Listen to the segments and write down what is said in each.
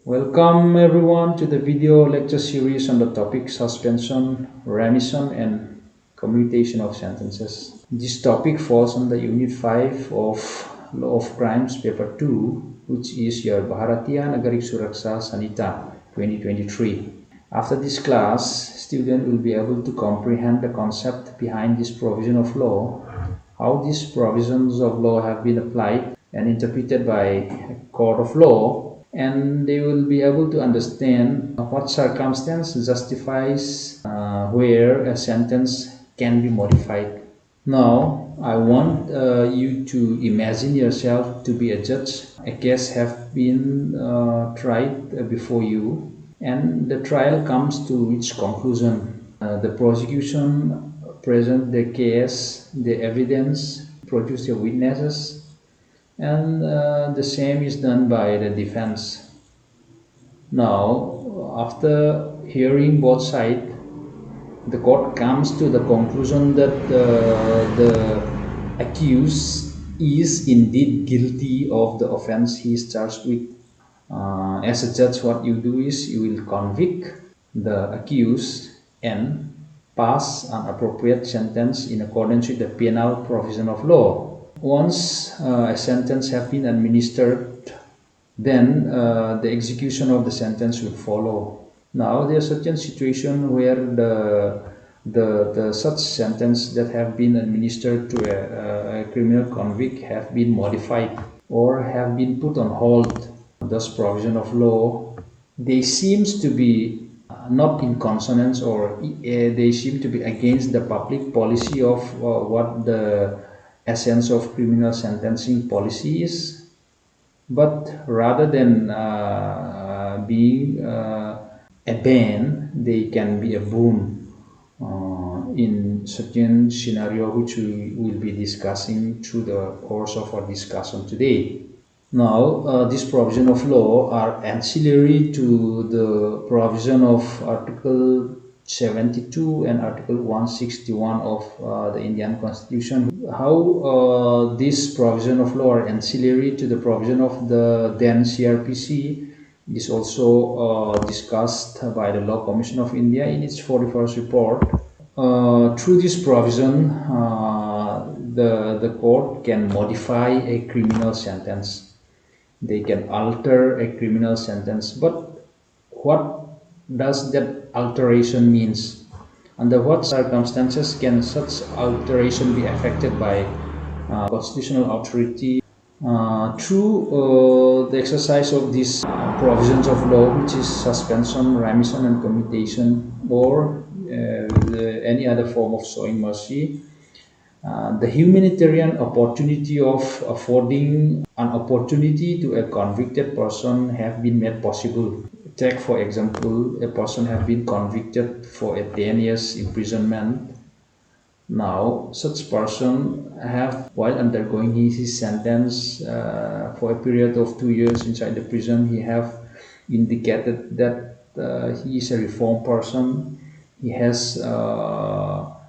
Welcome everyone to the video lecture series on the topic suspension, remission and commutation of sentences. This topic falls under Unit 5 of Law of Crimes Paper 2, which is your Bharatiya Nagarik Suraksha Sanhita 2023. After this class, students will be able to comprehend the concept behind this provision of law, how these provisions of law have been applied and interpreted by a court of law, and they will be able to understand what circumstance justifies where a sentence can be modified. Now, I want you to imagine yourself to be a judge. A case have been tried before you, and the trial comes to its conclusion. The prosecution present the case, the evidence, produce the witnesses, and the same is done by the defense. Now, after hearing both sides, the court comes to the conclusion that the accused is indeed guilty of the offense he is charged with. As a judge, what you do is you will convict the accused and pass an appropriate sentence in accordance with the penal provision of law. Once a sentence has been administered, then the execution of the sentence will follow. Now there are certain situations where the such sentence that have been administered to a criminal convict have been modified or have been put on hold. Thus provision of law, they seems to be not in consonance, or they seem to be against the public policy of what the essence of criminal sentencing policy is. But rather than being a ban, they can be a boon in certain scenario which we will be discussing through the course of our discussion today. Now, this provision of law are ancillary to the provision of Article 72 and Article 161 of the Indian Constitution. How this provision of law are ancillary to the provision of the then CRPC is also discussed by the Law Commission of India in its 41st report. Through this provision, the court can modify a criminal sentence. They can alter a criminal sentence. But what does that alteration means? Under what circumstances can such alteration be affected by constitutional authority? Through the exercise of these provisions of law, which is suspension, remission and commutation, or any other form of showing mercy, the humanitarian opportunity of affording an opportunity to a convicted person have been made possible. Take for example, a person have been convicted for a 10 years imprisonment. Now such person have, while undergoing his sentence for a period of 2 years inside the prison, he have indicated that he is a reformed person. He has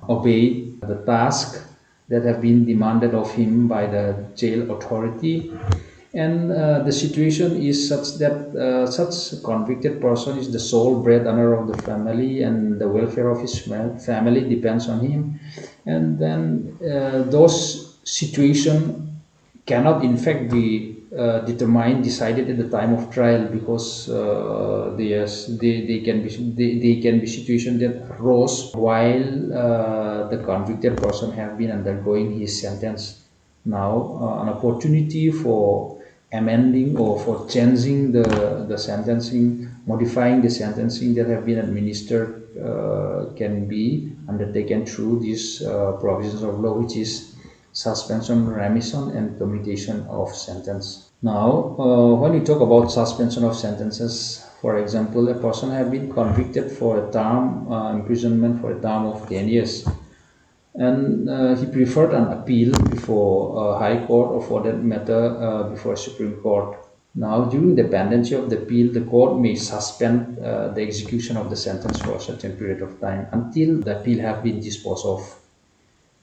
obeyed the task that have been demanded of him by the jail authority, and the situation is such that such convicted person is the sole breadwinner of the family, and the welfare of his family depends on him. And then those situations cannot in fact be decided at the time of trial, because they can be situations that arose while the convicted person have been undergoing his sentence. Now an opportunity for amending or for changing the sentencing, modifying the sentencing that have been administered can be undertaken through these provisions of law, which is suspension, remission and commutation of sentence. Now, when we talk about suspension of sentences, for example, a person have been convicted for a term imprisonment for a term of 10 years, and he preferred an appeal before High Court, or for that matter before Supreme Court. Now, during the pendency of the appeal, the court may suspend the execution of the sentence for a certain period of time until the appeal have been disposed of,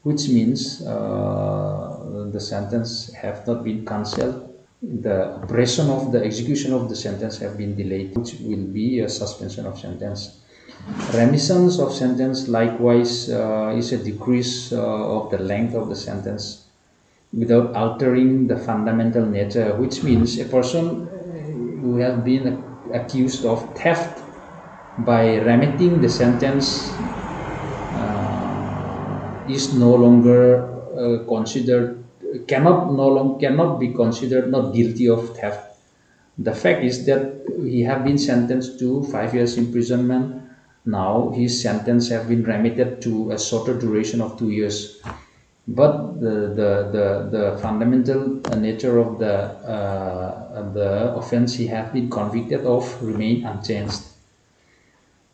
which means the sentence have not been cancelled the operation of the execution of the sentence have been delayed, which will be a suspension of sentence. Remission of sentence likewise is a decrease of the length of the sentence without altering the fundamental nature, which means a person who has been accused of theft, by remitting the sentence, is no longer considered, cannot be considered not guilty of theft. The fact is that he have been sentenced to 5 years imprisonment. Now his sentence have been remitted to a shorter duration of 2 years, but the fundamental nature of the offense he have been convicted of remain unchanged.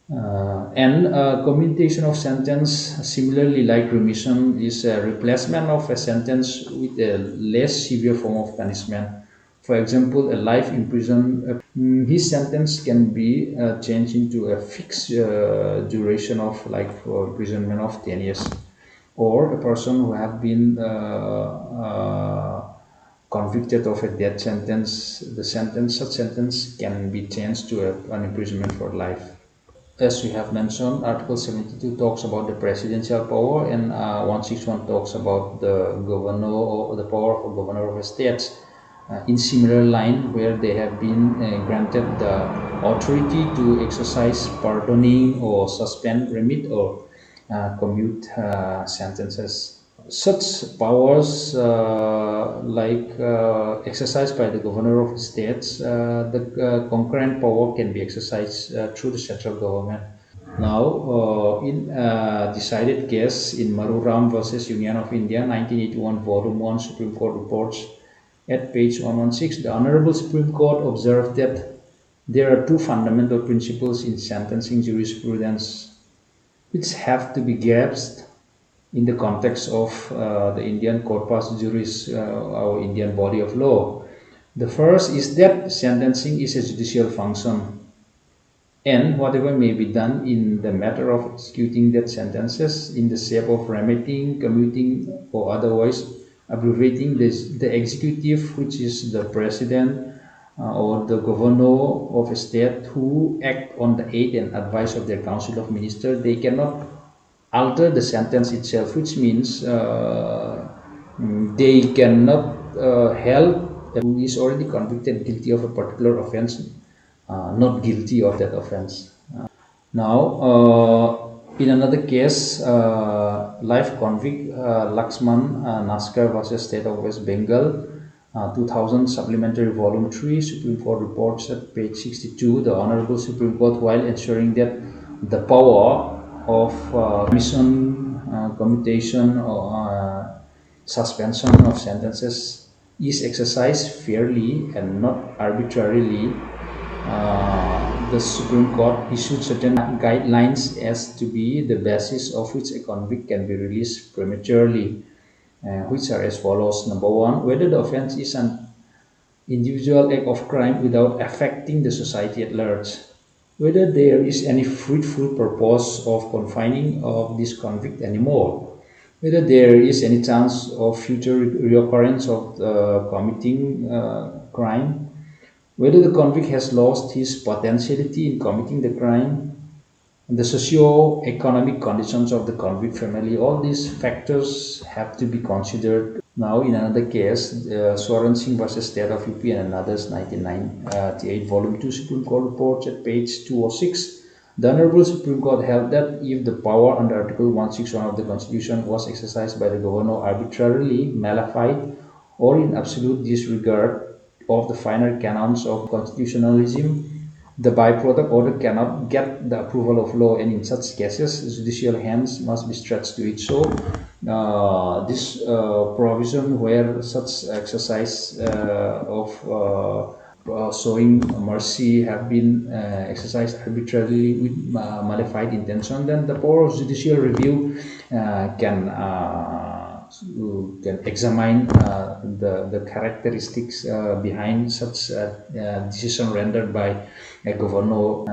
And commutation of sentence, similarly like remission, is a replacement of a sentence with a less severe form of punishment. For example, a life imprisonment, his sentence can be changed into a fixed duration of like for imprisonment of 10 years. Or a person who have been convicted of a death sentence, such sentence can be changed to an imprisonment for life. As we have mentioned, Article 72 talks about the presidential power, and 161 talks about the governor or the power of governor of states. In similar line, where they have been granted the authority to exercise pardoning or suspend, remit, or commute sentences. Such powers, exercised by the governor of states, the concurrent power can be exercised through the central government. Now, in a decided case in Maruram versus Union of India, 1981, Volume 1, Supreme Court reports at page 116, the Honorable Supreme Court observed that there are two fundamental principles in sentencing jurisprudence which have to be grasped in the context of the Indian corpus juris, our Indian body of law. The first is that sentencing is a judicial function, and whatever may be done in the matter of executing that sentences in the shape of remitting, commuting, or otherwise abbreviating the executive, which is the president or the governor of a state, who act on the aid and advice of their council of ministers, they cannot alter the sentence itself, which means they cannot help who is already convicted guilty of a particular offense not guilty of that offense. Now, in another case, life convict Laxman Naskar versus State of West Bengal, 2000 Supplementary Volume 3, Supreme Court reports at page 62, the Honorable Supreme Court, while ensuring that the power of remission, commutation, or suspension of sentences is exercised fairly and not arbitrarily, the Supreme Court issued certain guidelines as to be the basis of which a convict can be released prematurely, which are as follows. Number one, whether the offense is an individual act of crime without affecting the society at large, whether there is any fruitful purpose of confining of this convict anymore, whether there is any chance of future reoccurrence of committing crime, whether the convict has lost his potentiality in committing the crime, the socio-economic conditions of the convict family. All these factors have to be considered. Now, in another case, Swaran Singh versus State of UP and others, 1998, Volume 2, Supreme Court reports at page 206. The Honorable Supreme Court held that if the power under Article 161 of the Constitution was exercised by the governor arbitrarily, malified, or in absolute disregard of the finer canons of constitutionalism, the byproduct order cannot get the approval of law, and in such cases, judicial hands must be stretched to it. So, this provision where such exercise of showing mercy have been exercised arbitrarily with malified intention, then the power of judicial review can examine the characteristics behind such decision rendered by a governor.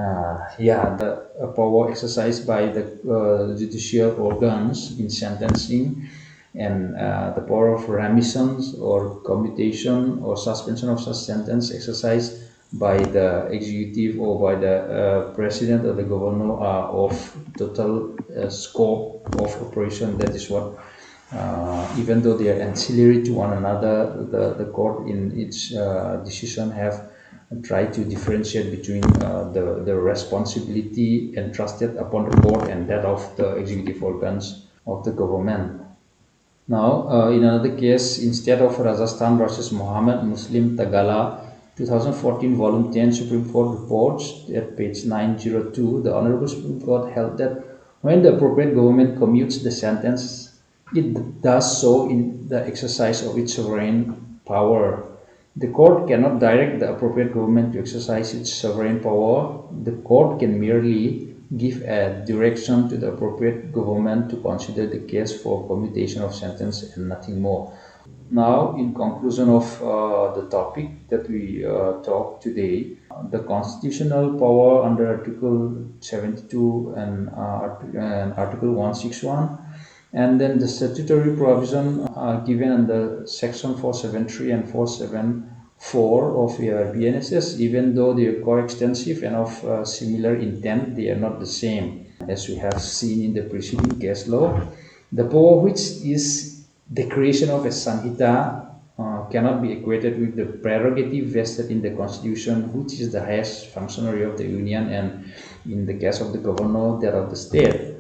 The power exercised by the judicial organs in sentencing and the power of remissions or commutation or suspension of such sentence exercised by the executive or by the president or the governor are of total scope of operation. That is what, even though they are ancillary to one another, the court in its decision have tried to differentiate between the responsibility entrusted upon the court and that of the executive organs of the government. Now, in another case, instead of Rajasthan versus Muhammad Muslim Tagala, 2014 Volume 10 Supreme Court reports at page 902, the Honorable Supreme Court held that when the appropriate government commutes the sentence, it does so in the exercise of its sovereign power. The court cannot direct the appropriate government to exercise its sovereign power. The court can merely give a direction to the appropriate government to consider the case for commutation of sentence and nothing more. Now, in conclusion of the topic that we talked today, the constitutional power under Article 72 and Article 161, and then the statutory provision given under Section 473 and 474 of BNSS, even though they are coextensive and of similar intent, they are not the same. As we have seen in the preceding case law, the power which is the creation of a Sanhita cannot be equated with the prerogative vested in the Constitution, which is the highest functionary of the Union, and in the case of the governor, that of the state.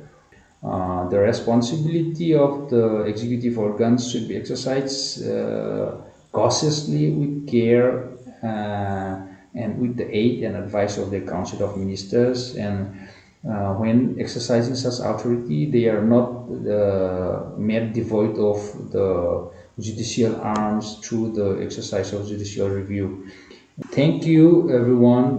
The responsibility of the executive organs should be exercised cautiously, with care, and with the aid and advice of the Council of Ministers. And when exercising such authority, they are not made devoid of the judicial arms through the exercise of judicial review. Thank you, everyone.